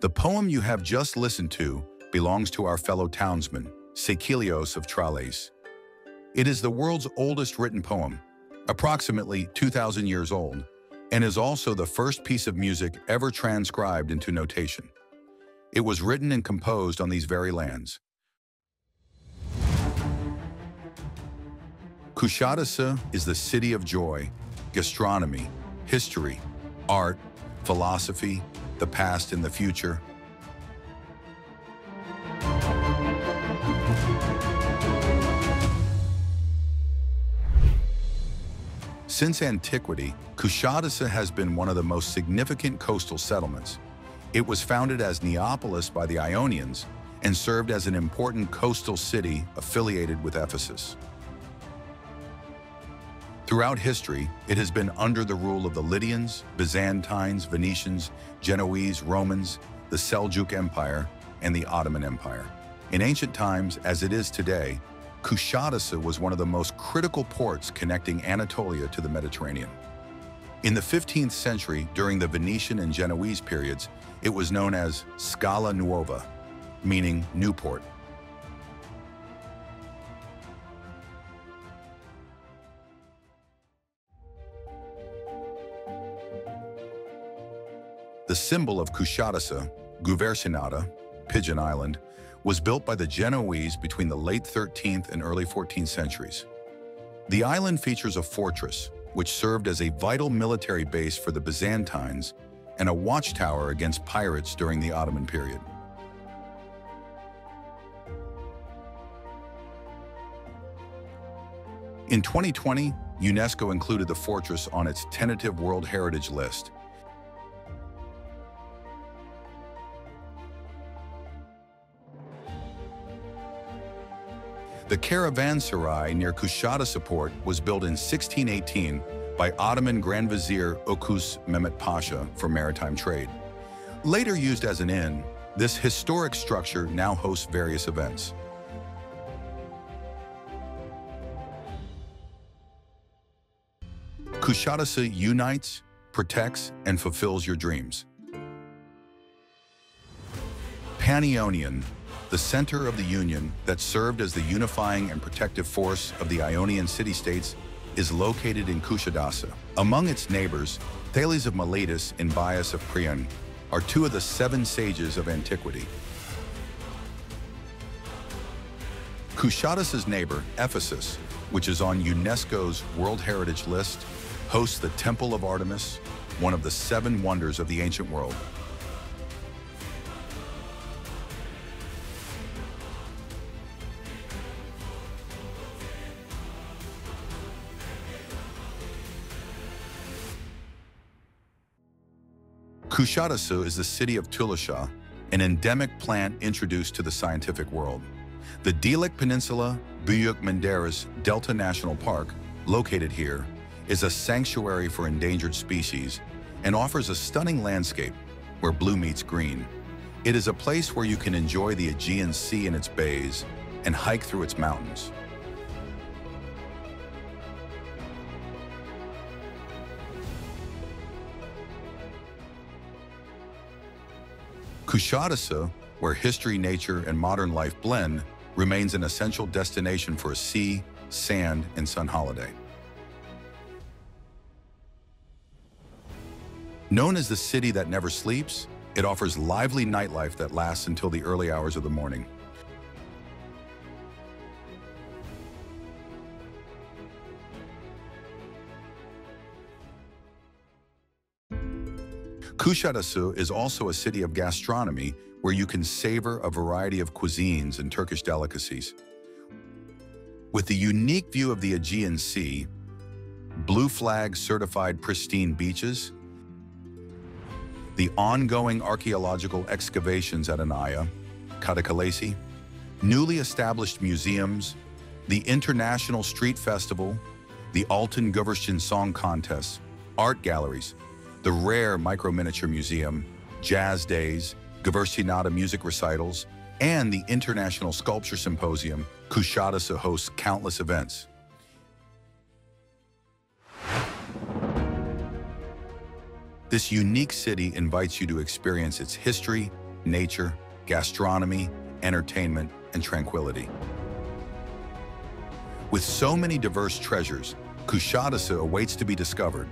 The poem you have just listened to belongs to our fellow townsman, Sekelios of Tralles. It is the world's oldest written poem, approximately 2,000 years old, and is also the first piece of music ever transcribed into notation. It was written and composed on these very lands. Kuşadası is the city of joy, gastronomy, history, art, philosophy, the past and the future. Since antiquity, Kuşadası has been one of the most significant coastal settlements. It was founded as Neapolis by the Ionians and served as an important coastal city affiliated with Ephesus. Throughout history, it has been under the rule of the Lydians, Byzantines, Venetians, Genoese, Romans, the Seljuk Empire, and the Ottoman Empire. In ancient times, as it is today, Kuşadası was one of the most critical ports connecting Anatolia to the Mediterranean. In the 15th century, during the Venetian and Genoese periods, it was known as Scala Nuova, meaning Newport. The symbol of Kuşadası, Guversinata, Pigeon Island, was built by the Genoese between the late 13th and early 14th centuries. The island features a fortress, which served as a vital military base for the Byzantines and a watchtower against pirates during the Ottoman period. In 2020, UNESCO included the fortress on its tentative World Heritage List. The caravanserai near Kuşadası port was built in 1618 by Ottoman Grand Vizier Okus Mehmet Pasha for maritime trade. Later used as an inn, this historic structure now hosts various events. Kuşadası unites, protects, and fulfills your dreams. Panionion, the center of the Union that served as the unifying and protective force of the Ionian city-states, is located in Kuşadası. Among its neighbors, Thales of Miletus and Bias of Priene are two of the 7 sages of antiquity. Kuşadası's neighbor, Ephesus, which is on UNESCO's World Heritage List, hosts the Temple of Artemis, one of the 7 wonders of the ancient world. Kuşadası is the city of Tulusha, an endemic plant introduced to the scientific world. The Dilek Peninsula Büyük Menderes Delta National Park, located here, is a sanctuary for endangered species and offers a stunning landscape where blue meets green. It is a place where you can enjoy the Aegean Sea and its bays and hike through its mountains. Kuşadası, where history, nature, and modern life blend, remains an essential destination for a sea, sand, and sun holiday. Known as the city that never sleeps, it offers lively nightlife that lasts until the early hours of the morning. Kuşadası is also a city of gastronomy where you can savor a variety of cuisines and Turkish delicacies. With the unique view of the Aegean Sea, blue flag certified pristine beaches, the ongoing archaeological excavations at Anaya, Karakalesi, newly established museums, the International Street Festival, the Altın Güvercin Song Contest, art galleries, the rare micro-miniature museum, jazz days, Güvercinata music recitals, and the International Sculpture Symposium, Kuşadası hosts countless events. This unique city invites you to experience its history, nature, gastronomy, entertainment, and tranquility. With so many diverse treasures, Kuşadası awaits to be discovered,